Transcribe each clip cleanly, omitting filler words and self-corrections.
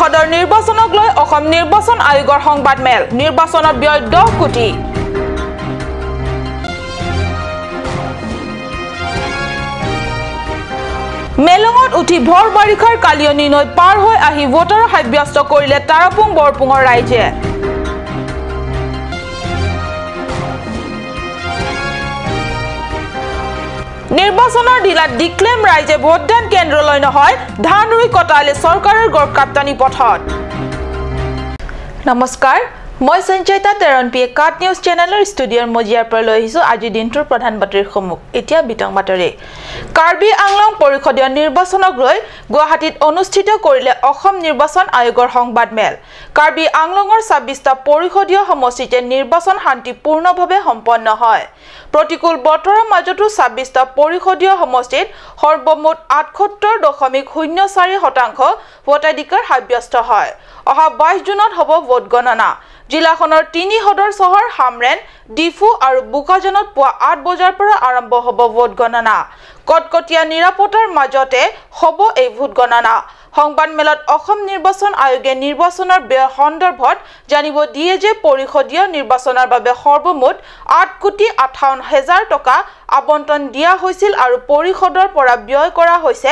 পৰিষদৰ নিৰ্বাচনক লৈ অসম নিৰ্বাচন আয়োগৰ সংবাদমেল নিৰ্বাচনত ব্যয় 10 কোটি মেলঙত উঠি ভৰ বাৰিষাৰ কালিয়নি নৈ পাৰ হৈ আহি ভোটাৰ সাব্যস্ত কৰিলে তাৰাপুং বৰপুঙৰ ৰাইজে নিৰ্বাচনৰ দিলাত ডিক্লেম ৰাইজে ভোটদান কেন্দ্ৰলৈ নহয় ধান ৰুই কটালে চৰকাৰৰ গড়কাপ্তানি পথত নমস্কাৰ মই সঞ্চয়তা তেৰণপিয়ে কাট নিউজ চেনেলৰ ষ্টুডিঅ'ৰ মজিয়াৰ পৰা লৈ আহিছো আজি দিনটোৰ প্ৰধান বাতৰিৰ সমুখ এতিয়া বিতং বাতৰি কাৰ্বি আংলং পৰিষদীয় নিৰ্বাচনক লৈ গুৱাহাটীত অনুষ্ঠিত কৰিলে অসম নিৰ্বাচন আয়োগৰ সংবাদমেল কাৰ্বি আংলঙৰ 26টা পৰিষদীয় সমষ্টিতে নিৰ্বাচন শান্তিপূৰ্ণভাৱে সম্পন্ন হয় প্ৰতিকূল বতৰৰ মাজতো 26টা পৰিষদীয় সমষ্টিত সৰ্বমুঠ 78.04% ভোটাধিকাৰ সাব্যস্ত হয় অহা 22 জুনত হ'ব ভোট গণনা জিলাখনৰ 3 সদৰ চহৰ হামৰেন ডিফু আৰু বুকাজনত পুৱা 8 বজাৰ পৰা আৰম্ভ হ'ব ভোট গণনা কটকটীয়া নিৰাপত্তাৰ মাজতে হ'ব এই ভোট গণনা সংবাদমেলত অসম নিৰ্বাচন আয়োগে নিৰ্বাচনৰ ব্যয় সন্দৰ্ভত জানিব দিয়ে যে পৰিষদীয় নিৰ্বাচনৰ বাবে সৰ্বমুঠ 8,58,000 টকা আবণ্টন দিয়া হৈছিল আৰু পৰিষদৰ পৰা ব্যয় কৰা হৈছে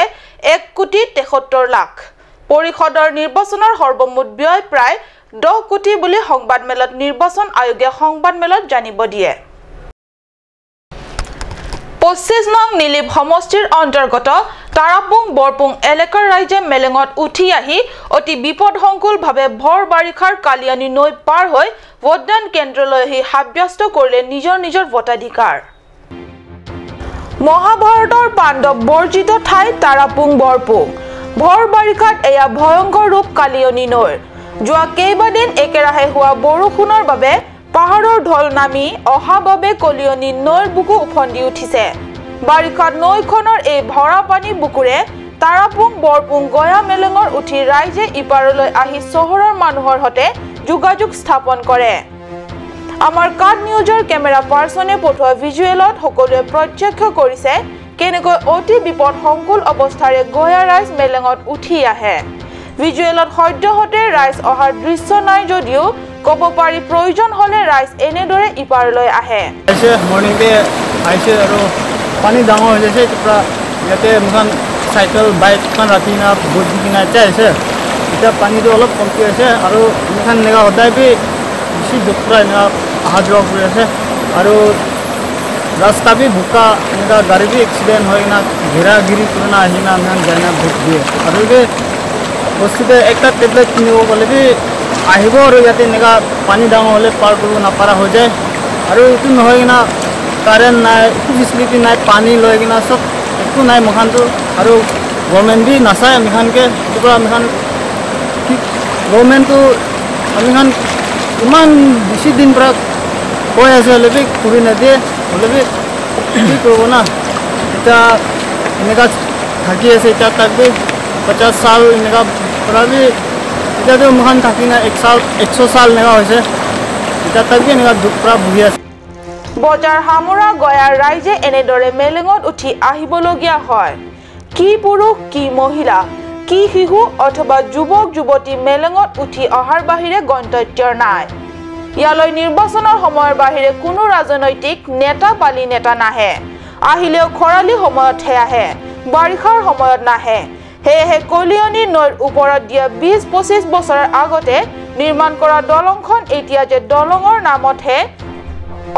1,73 লাখ পৰিষদৰ নিৰ্বাচনৰ সৰ্বমুঠ ব্যয় প্ৰায় 10 কোটি বুলি সংবাদমেলত নিৰ্বাচন আয়োগে সংবাদমেলত জানিব দিয়ে 25 নং নিলিপ সমষ্টিৰ অন্তৰ্গত তাৰাপুং বৰপুং এলেকাৰ ৰাইজে মেলেঙত উঠি আহি অতি বিপদসংকুলভাৱে ভৰ বাৰিষাৰ কালিয়ানি নৈ পাৰ হৈ ভোটদান কেন্দ্ৰলৈ আহি সাব্যস্ত কৰিলে নিজৰ ভোটাধিকাৰ মহাভাৰতৰ পাণ্ডৱ বৰ্জিত ঠাই তাৰাপুং বৰপুং ভৰ বাৰিষাত এয়া ভয়ংকৰ ৰূপ কালিয়নি নৈৰ যোৱা কেইবাদিন একেৰাহে হোৱা বৰষুণৰ বাবে পাহাৰৰ ঢল নামি অহা বাবে কলিয়নি নৈৰ বুকু উফন্দি উঠিছে বাৰিষাত নৈখনৰ এই ভৰা পানী বুকুৰে তাৰাপুং বৰপুং গয়া মেলেঙৰ উঠি ৰাইজে ইপাৰলৈ আহি চহৰৰ মানুহৰ সৈতে যোগাযোগ স্থাপন কৰে আমাৰ কাট নিউজৰ কেমেৰা পাৰ্চনে পঠোৱা ভিজুৱেলত সকলোৱে প্ৰত্যক্ষ কৰিছে কেনেকৈ অতি বিপদসংকুল অৱস্থাৰে গয়া ৰাইজ মেলেঙত উঠি আহে ভিজুৱেলত সদ্যহতে ৰাইজ অহাৰ দৃশ্য নাই যদিও ক'ব পাৰি প্ৰয়োজন হ'লে ৰাইজ এনেদৰে ইপাৰলৈ আহে মৰ্ণিংতে আহিছে আৰু পানী ডাঙৰ হৈ গৈছে পুৰা ইয়াতে মোখন চাইকেল বাইকখন ৰাতি না ভোট দি কিনে এতিয়া আহিছে এতিয়া পানীটো অলপ কমকৈ আছে আৰু মোখন এনেকুৱা সদায় বেছি দুখ পুৰা এনেকুৱা অহা যোৱা কৰি আছে আৰু ৰাস্তা বি বোকা এনেকুৱা গাড়ী বি এক্সিডেণ্ট হয় কিনা ঘেৰাঘেৰি কৰি না আহি না আমি যায় না ভোট দিয়ে আৰু বস্তুতে একটা টেবলেট কিনিব গ'লে বি আহিব আৰু ইয়াতে এনেকুৱা পানী ডাঙৰ হ'লে পাৰ কৰিব নাপাৰা হৈ যায় আৰু এইটো নহয় কিনা কাৰেণ্ট নাই একো ফেচিলিটি নাই পানী লৈ কিনা চব একো নাই মোখানটো আৰু গভৰ্ণমেণ্ট বি নাচায় আমিখানকে কিবা আমিখান গভৰ্ণমেণ্টটো আমিখান ইমান বেছি দিন পৰা কৈ আছে হ'লে বি কৰি নিদিয়ে হ'লে বি কি কৰিব না এতিয়া এনেকুৱা থাকি আছে এতিয়া তাক বি 50 साल এনেকুৱা পৰা বি এতিয়াতো মোখান থাকি না 100 साल এনেকুৱা হৈছে এতিয়া তাক বি এনেকুৱা দুখ পৰা বহি আছে বজাৰ হামৰা গয়াৰ ৰাইজে এনেদৰে মেলেঙত উঠি আহিবলগীয়া হয় কি পুৰুষ কি মহিলা কি শিশু অথবা যুৱক যুৱতী মেলেঙত উঠি অহাৰ বাহিৰে গন্তব্যৰ নাই ইয়ালৈ নিৰ্বাচনৰ সময়ৰ বাহিৰে কোনো ৰাজনৈতিক নেতা পালি নেতা নাহে আহিলেও খৰালি সময়তহে আহে বাৰিষাৰ সময়ত নাহে হেহে কলিয়নি নৈৰ ওপৰত দিয়া 20-25 বছৰৰ আগতে নিৰ্মাণ কৰা দলংখন এতিয়া যে দলঙৰ নামতহে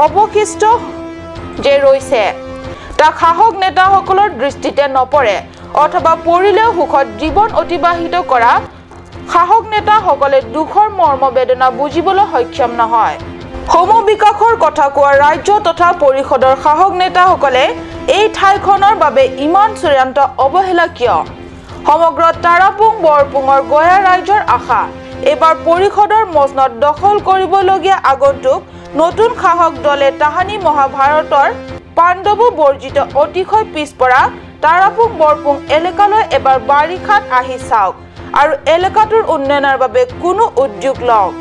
অৱশিষ্ট যে ৰৈছে তাক সাহস নেতাসকলৰ দৃষ্টিতে নপৰে অথবা পৰিলেও সুখত জীৱন অতিবাহিত কৰা সাহস নেতাসকলে দুখৰ মৰ্মবেদনা বুজিবলৈ সক্ষম নহয় সম বিকাশৰ কথা কোৱা ৰাজ্য তথা পৰিষদৰ সাহস নেতাসকলে এই ঠাইখনৰ বাবে ইমান চূড়ান্ত অৱহেলা কিয় সমগ্ৰ তাৰাপুং বৰপুঙৰ গয়া ৰাইজৰ আশা এবাৰ পৰিষদৰ মজনত দখল কৰিবলগীয়া আগন্তুক নতুন সাহস দলে তাহানি মহাভাৰতৰ পাণ্ডৱ বৰ্জিত অতিশয় পিছপৰা তাৰাপুং বৰপুং এলেকালৈ এবাৰ বাৰিষাত আহি চাওক আৰু এলেকাটোৰ উন্নয়নৰ বাবে কোনো উদ্যোগ লওক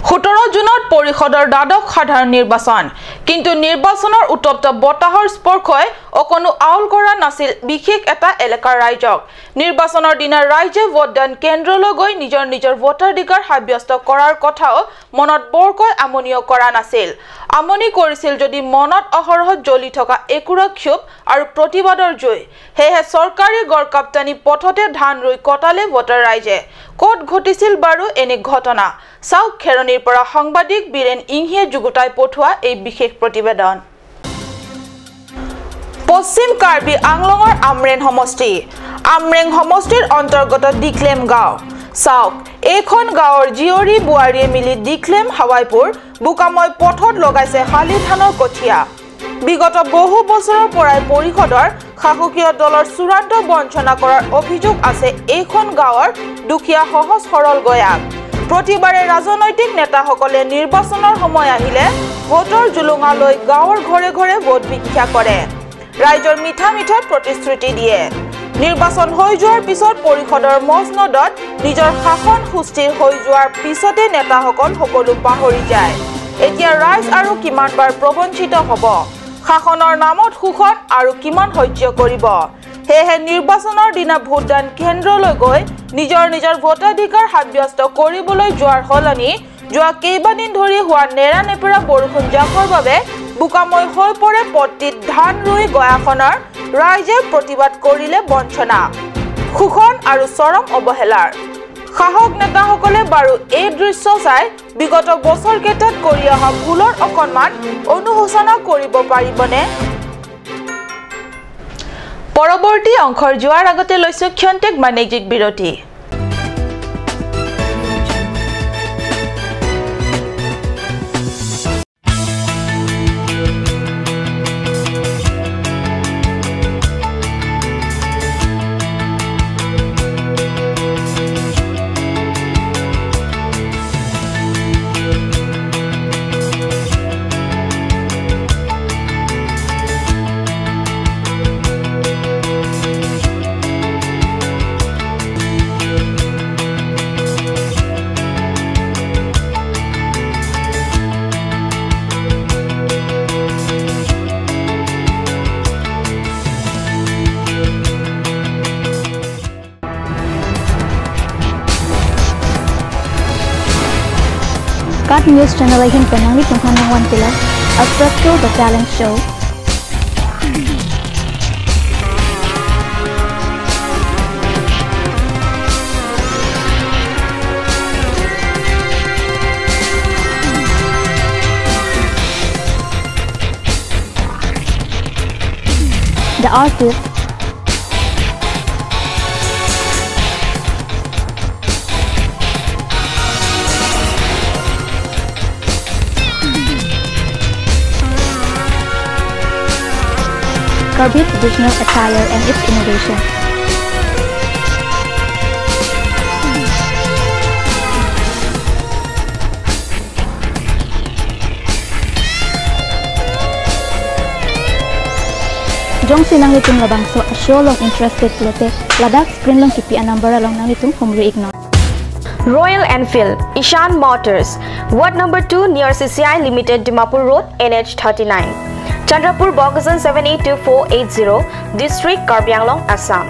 17 জুনত পৰিষদৰ দ্বাদশ সাধাৰণ নিৰ্বাচন কিন্তু নিৰ্বাচনৰ উত্তপ্ত বতাহৰ স্পৰ্শই অকনো আউল কৰা নাছিল বিশেষ এটা এলেকাৰ ৰাইজক নিৰ্বাচনৰ দিনা ৰাইজে ভোটদান কেন্দ্ৰলৈ গৈ নিজৰ ভোটাধিকাৰ সাব্যস্ত কৰাৰ কথাও মনত বৰকৈ আমনিও কৰা নাছিল আমনি কৰিছিল যদি মনত অহৰহ জ্বলি থকা একুৰা ক্ষোভ আৰু প্ৰতিবাদৰ জুই হেহে চৰকাৰী গড়কাপ্তানি পথতে ধান ৰুই কটালে ভোটাৰ ৰাইজে ক'ত ঘটিছিল বাৰু এনে ঘটনা চাওক খেৰনিৰ পৰা সাংবাদিক বীৰেন ইংহিয়ে যুগুতাই পঠোৱা এই বিশেষ প্ৰতিবেদন পশ্চিম কাৰ্বি আংলঙৰ আমৰেং সমষ্টিৰ অন্তৰ্গত দিক্লেম গাঁও চাওক এইখন গাঁৱৰ জিয়ৰী বুৱাৰীয়ে মিলি দিক্লেম হাৱাইপুৰ বুকাময় পথত লগাইছে শালি ধানৰ কঠীয়া বিগত বহু বছৰৰ পৰাই পৰিষদৰ শাসকীয় দলৰ চূড়ান্ত বঞ্চনা কৰাৰ অভিযোগ আছে এইখন গাঁৱৰ দুখীয়া সহজ সৰল গয়াক প্ৰতিবাৰে ৰাজনৈতিক নেতাসকলে নিৰ্বাচনৰ সময় আহিলে ভোটৰ জুলুঙালৈ গাঁৱৰ ঘৰে ঘৰে ভোট ভিক্ষা কৰে ৰাইজৰ মিঠা প্ৰতিশ্ৰুতি দিয়ে নিৰ্বাচন হৈ যোৱাৰ পিছত পৰিষদৰ মজনদত নিজৰ শাসন সুস্থিৰ হৈ যোৱাৰ পিছতে নেতাসকল সকলো পাহৰি যায় এতিয়া ৰাইজ আৰু কিমানবাৰ প্ৰবঞ্চিত হ'ব শাসনৰ নামত শোষণ আৰু কিমান সহ্য কৰিব হেহে নিৰ্বাচনৰ দিনা ভোটদান কেন্দ্ৰলৈ গৈ নিজৰ ভোটাধিকাৰ সাব্যস্ত কৰিবলৈ যোৱাৰ হলনি যোৱা কেইবাদিন ধৰি হোৱা নেৰানেপেৰা বৰষুণ জাকৰ বাবে বুকাময় হৈ পৰে পট্টিত ধান ৰুই গয়াখনৰ ৰাইজে প্ৰতিবাদ কৰিলে বঞ্চনা শোষণ আৰু চৰম অৱহেলাৰ শাসক নেতাসকলে বাৰু এই দৃশ্য চাই বিগত বছৰকেইটাত কৰি অহা ভুলৰ অকণমান অনুশোচনা কৰিব পাৰিবনে পৰৱৰ্তী অংশৰ যোৱাৰ আগতে লৈছো ক্ষন্তেক বাণিজ্যিক বিৰতি Cut News Channel ahin penangli tunghan wan pila Astro the Talent Show The artist Karbi traditional attire and its innovation. Jong sinang litung labang so a show long interested lote ladak screen long kipi a number along nang litung humri ignore. Royal Enfield, Ishan Motors, Ward number 2 near CCI Limited, Dimapur Road, NH 39. Chandrapur Bogasan 782480, District Karbi Anglong, Assam.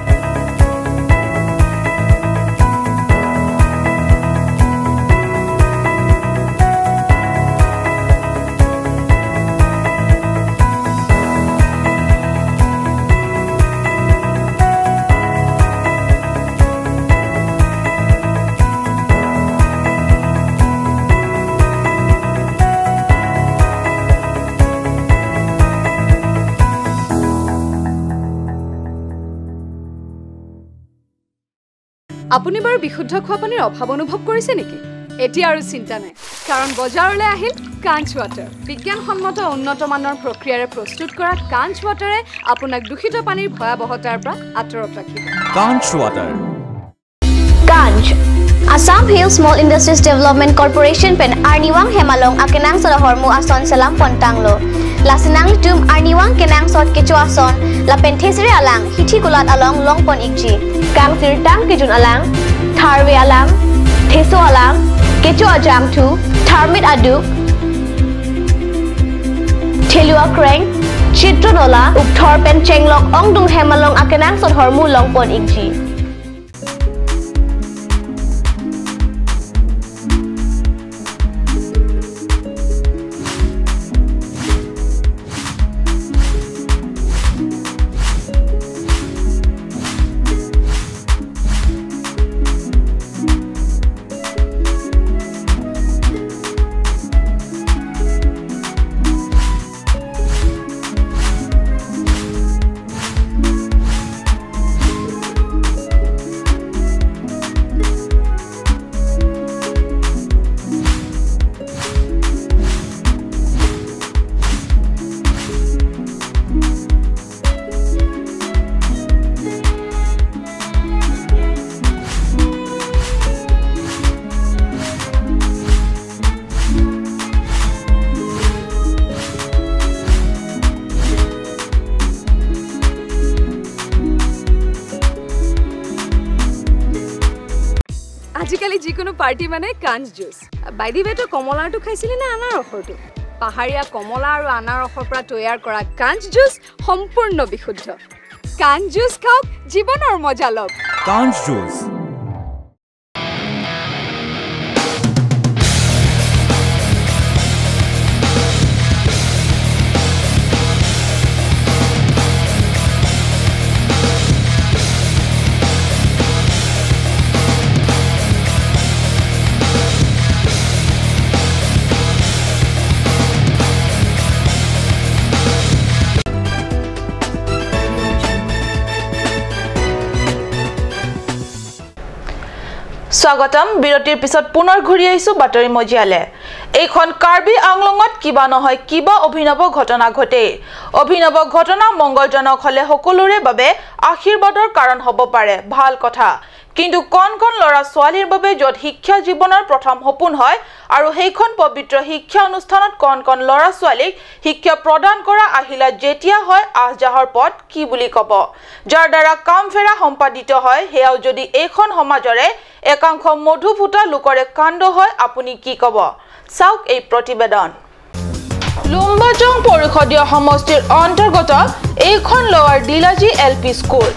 আপুনি বাৰু বিশুদ্ধ খোৱা পানীৰ অভাৱ অনুভৱ কৰিছে নেকি এতিয়া আৰু চিন্তা নাই কাৰণ বজাৰলৈ আহিল কাঞ্চ ৱাটাৰ বিজ্ঞানসন্মত উন্নত মানৰ প্ৰক্ৰিয়াৰে প্ৰস্তুত কৰা কাঞ্চ ৱাটাৰে আপোনাক দূষিত পানীৰ ভয়াবহতাৰ পৰা আঁতৰত ৰাখিব কাঞ্চ water Kanj, Assam Hill Small Industries Development Corporation pen Arniwang Hemalong akenang sa hormu ason salam pontanglo. Lasinang litum Arniwang kenang sot kecu ason la penthesire alang hithi kulat along longpon ikji. Kang sirtang kijun alang, tharwe alang, theso alang, kecu ajam tu, Tharmit Aduk, Thelua Kreng, Chitronola, Ukthorpen Chenglok Ongdung Hemalong Akenang Sot Hormu Longpon Igji. আজিকালি যিকোনো party মানে কাঞ্চ juice বাইদি বেটো কমলাটো খাইছিলি না আনাৰ ৰসটো পাহাৰীয়া কমলা আৰু আনাৰ ৰসৰ পৰা তৈয়াৰ কৰা কাঞ্চ জুচ সম্পূৰ্ণ বিশুদ্ধ কাঞ্চ জুচ খাওক জীৱনৰ মজা লওক কাঞ্চ জুচ স্বাগতম বিৰতিৰ পিছত পুনৰ ঘূৰি আহিছো বাতৰি মজিয়ালে এইখন কাৰ্বি আংলঙত কিবা নহয় কিবা অভিনৱ ঘটনা ঘটে অভিনৱ ঘটনা মংগলজনক হলে সকলোৰে বাবে আশীৰ্বাদৰ কাৰণ হ'ব পাৰে ভাল কথা কিন্তু কোন লৰা ছোৱালীৰ বাবে যত শিক্ষা জীৱনৰ প্ৰথম সপোন হয় আৰু সেইখন পবিত্ৰ শিক্ষা অনুষ্ঠানত কোন লৰা ছোৱালীক শিক্ষা প্ৰদান কৰা আহিলা যেতিয়া হয় আহজাহৰ পথ কি বুলি কব যাৰ দ্বাৰা কাম ফেৰা সম্পাদিত হয় হেয়াও যদি এইখন সমাজৰে একাংশ মধুফুটা লোকৰে কাণ্ড হয় আপুনি কি কব চাওক এই প্ৰতিবেদন লুম্বাজং পৰিষদীয় সমষ্টিৰ অন্তৰ্গত এইখন লোৱাৰ ডিলাজি এলপি স্কুল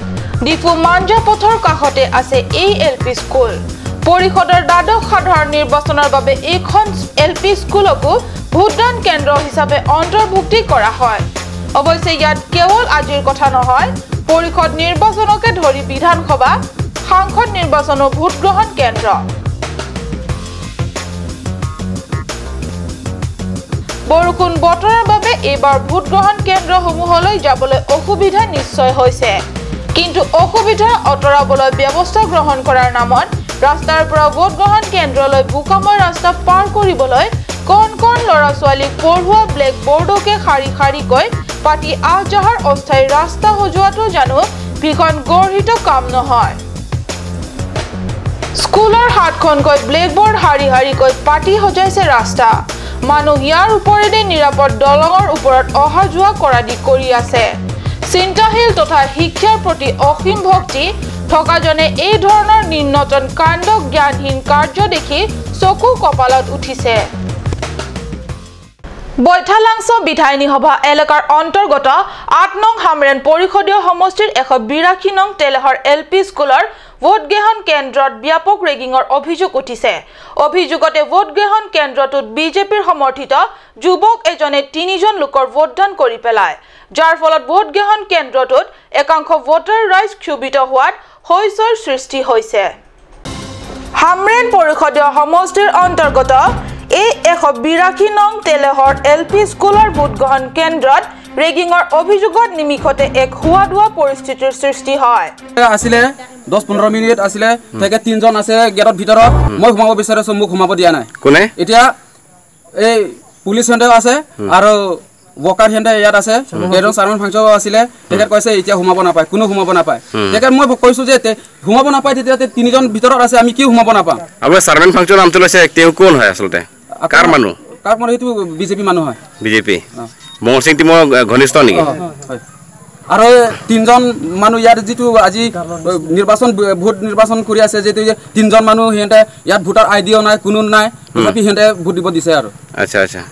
ডিফু মাঞ্জা পথৰ কাষতে আছে এই এলপি স্কুল পৰিষদৰ দ্বাদশ সাধাৰণ নিৰ্বাচনৰ বাবে এইখন এলপি স্কুলকো ভোটদান কেন্দ্ৰ হিচাপে অন্তৰ্ভুক্তি কৰা হয় অৱশ্যে ইয়াত কেৱল আজিৰ কথা নহয় পৰিষদ নিৰ্বাচনকে ধৰি বিধানসভা সাংসদ নিৰ্বাচনৰ ভোট গ্ৰহণ কেন্দ্ৰ বৰষুণ বতৰৰ বাবে এইবাৰ ভোট গ্ৰহণ কেন্দ্ৰসমূহলৈ যাবলৈ অসুবিধা নিশ্চয় হৈছে কিন্তু অসুবিধা অতৰাবলৈ ব্যৱস্থা গ্ৰহণ কৰাৰ নামত ৰাস্তাৰ পৰা ভোট গ্ৰহণ কেন্দ্ৰলৈ বোকাময় ৰাস্তা পাৰ কৰিবলৈ কোন লৰা ছোৱালীক পঢ়ুৱা ব্লেক বৰ্ডকে শাৰী পাতি আহজাহাৰ অস্থায়ী ৰাস্তা সজোৱাটো জানো ভীষণ গৰ্হিত কাম নহয় স্কুলৰ হাতখনকৈ ব্লেকবোৰ্ড হাৰি পাতি সজাইছে ৰাস্তা মানুহ ইয়াৰ ওপৰেদি নিৰাপদ দলঙৰ ওপৰত অহা যোৱা কৰা দি কৰি আছে চিন্তাশীল তথা শিক্ষাৰ প্ৰতি অসীম ভক্তি থকাজনে এই ধৰণৰ নিম্নতন কাণ্ড জ্ঞানহীন কাৰ্য দেখি চকু কপালত উঠিছে বৈঠালাংছ বিধায়িনী সভা এলেকাৰ অন্তৰ্গত ৮ নং হামৰেন পৰিষদীয় সমষ্টিৰ ১৮২ নং তেলেহৰ এলপি স্কুলৰ ভোট গ্ৰহণ কেন্দ্ৰত ব্যাপক ৰেগিঙৰ অভিযোগ উঠিছে অভিযোগতে ভোট গ্ৰহণ কেন্দ্ৰটোত বিজেপিৰ সমৰ্থিত যুৱক এজনে ৩জন লোকৰ ভোটদান কৰি পেলায় যাৰ ফলত ভোট গ্ৰহণ কেন্দ্ৰটোত একাংশ ভোটাৰ ৰাইজ ক্ষোভিত হোৱাত হৈছৰ সৃষ্টি হৈছে হামৰেন পৰিষদীয় সমষ্টিৰ অন্তৰ্গত এই ১৮২ নং তেলেহৰ এলপি স্কুলৰ ভোট গ্ৰহণ কেন্দ্ৰত ৰেগিঙৰ অভিযোগত নিমিষতে এক হুৱাদুৱা পৰিস্থিতিৰ সৃষ্টি হয় আছিলে 10-15 মিনিট আছিলে থেকে 3 জন আছে গেটৰ ভিতৰত মই ঘুমাব বিচাৰিছো মোক ঘুমাব দিয়া নাই কোনে এতিয়া এই পুলিচ হেন্ডে আছে আৰু ওয়াকাৰ হেন্ডে ইয়াত আছে এজন সাৰমন ফাংচন আছিলে তেখেত কৈছে এতিয়া ঘুমাব নাপায় কোনো ঘুমাব নাপায় তেখেত মই কৈছো যে ঘুমাব নাপায় তেতিয়া 3 জন ভিতৰত আছে আমি কি ঘুমাব নাপাম আপোনাৰ সাৰমন ফাংচন নামটো লৈছে তেওঁ কোন হয় আসলতে কাৰ মানুহ এইটো বিজেপি মানুহ হয় বিজেপি মহন সিং টিমৰ ঘনিষ্ঠ নেকি আৰু তিনজন মানুহ ইয়াত যিটো আজি নিৰ্বাচন ভোট নিৰ্বাচন কৰি আছে যেটো তিনজন মানুহ হেঁতে ইয়াত ভোটাৰ আইডিও নাই কোনো নাই তথাপি হেঁতে ভোট দিব দিছে আৰু আচ্ছা আচ্ছা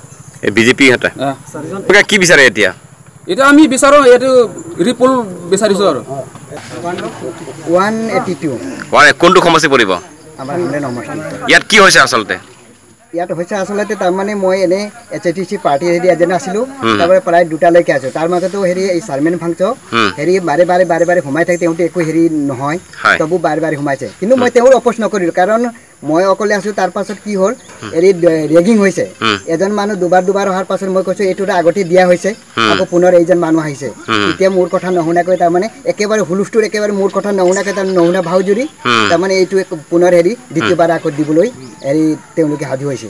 এই বিজেপি হেঁতে কি বিচাৰে এতিয়া আমি বিচাৰো এইটো ৰিপোল বিচাৰিছো আৰু 182 কোনটো সমষ্টি পৰিব আমাৰ সমষ্টি ইয়াত কি হৈছে আচলতে ইয়াত হৈছে আচলতে তাৰমানে মই এনে HTC পাৰ্টি হেৰি এজেণ্ট আছিলো তাৰপৰা প্ৰায় দুটালৈকে আছো তাৰ মাজতো হেৰি এই চাৰমেন ফাংচ হেৰি বাৰে সোমাই থাকে তেওঁতে একো হেৰি নহয় তবু বাৰে সোমাইছে কিন্তু মই তেওঁৰ অপোজ নকৰিলো কাৰণ মই অকলে আছো তাৰ পাছত কি হ'ল হেৰি ৰেগিং হৈছে এজন মানুহ দুবাৰ অহাৰ পাছত মই কৈছো এইটো আগতে দিয়া হৈছে আকৌ পুনৰ এইজন মানুহ আহিছে এতিয়া মোৰ কথা নশুনাকৈ তাৰমানে একেবাৰে হুলুষ্টুৰ একেবাৰে মোৰ কথা নশুনাকৈ তাৰ নশুনা ভাও জুৰি তাৰমানে এইটো পুনৰ হেৰি দ্বিতীয়বাৰ আকৌ দিবলৈ হেৰি তেওঁলোকে সাজু হৈছে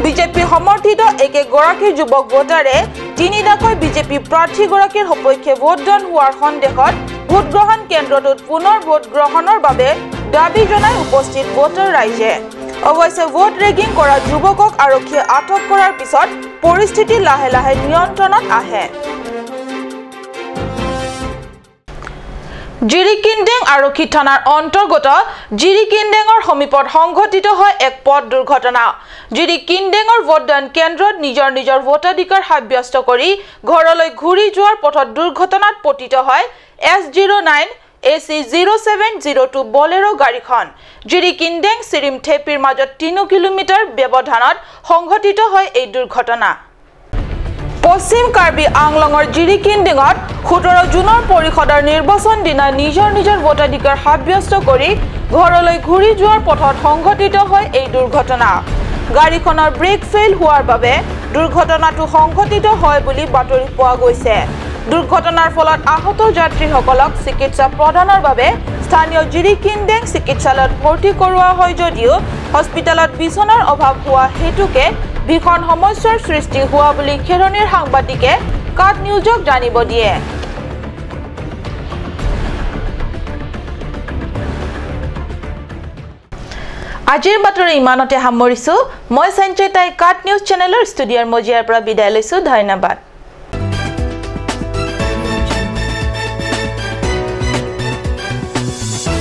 বিজেপি সমৰ্থিত একেগৰাকী যুৱক ভোটাৰে তিনিটাকৈ বিজেপি প্ৰাৰ্থীগৰাকীৰ সপক্ষে ভোটদান হোৱাৰ সন্দেহত ভোটগ্ৰহণ কেন্দ্ৰটোত পুনৰ ভোট গ্ৰহণৰ বাবে দাবী জনাই উপস্থিত ভোটাৰ ৰাইজে অৱশ্যে ভোট ৰেগিং কৰা যুৱকক আৰক্ষীয়ে আটক কৰাৰ পিছত পৰিস্থিতি লাহে লাহে নিয়ন্ত্ৰণত আহে জিৰিকিনডেং আৰক্ষী থানাৰ অন্তৰ্গত জিৰিকিনডেঙৰ সমীপত সংঘটিত হয় এক পথ দুৰ্ঘটনা জিৰিকিনডেঙৰ ভোটদান কেন্দ্ৰত নিজৰ ভোটাধিকাৰ সাব্যস্ত কৰি ঘৰলৈ ঘূৰি যোৱাৰ পথত দুৰ্ঘটনাত পতিত হয় S09 AC0702 বলেৰো গাড়ীখন জিৰিকিনডেং চিৰিম থেপিৰ মাজত 3 কিলোমিটাৰ ব্যৱধানত সংঘটিত হয় এই দুৰ্ঘটনা পশ্চিম কাৰ্বি আংলঙৰ জিৰিকিনডেঙত 17 জুনৰ পৰিষদৰ নিৰ্বাচন দিনা নিজৰ ভোটাধিকাৰ সাব্যস্ত কৰি ঘৰলৈ ঘূৰি যোৱাৰ পথত সংঘটিত হয় এই দুৰ্ঘটনা গাড়ীখনৰ ব্ৰেক ফেইল হোৱাৰ বাবে দুৰ্ঘটনাটো সংঘটিত হয় বুলি বাতৰি পোৱা গৈছে দুৰ্ঘটনাৰ ফলত আহত যাত্ৰীসকলক চিকিৎসা প্ৰদানৰ বাবে স্থানীয় জিৰিকিনডেং চিকিৎসালয়ত ভৰ্তি কৰোৱা হয় যদিও হস্পিটেলত বিছনাৰ অভাৱ হোৱা হেতুকে ভীষণ সমস্যাৰ সৃষ্টি হোৱা বুলি খেৰনিৰ সাংবাদিকে কাট নিউজক জানিব দিয়ে আজিৰ বাতৰি ইমানতে সামৰিছো মই সঞ্চয়তাই কাট নিউজ চেনেলৰ ষ্টুডিঅ'ৰ মজিয়াৰ পৰা বিদায় লৈছো ধন্যবাদ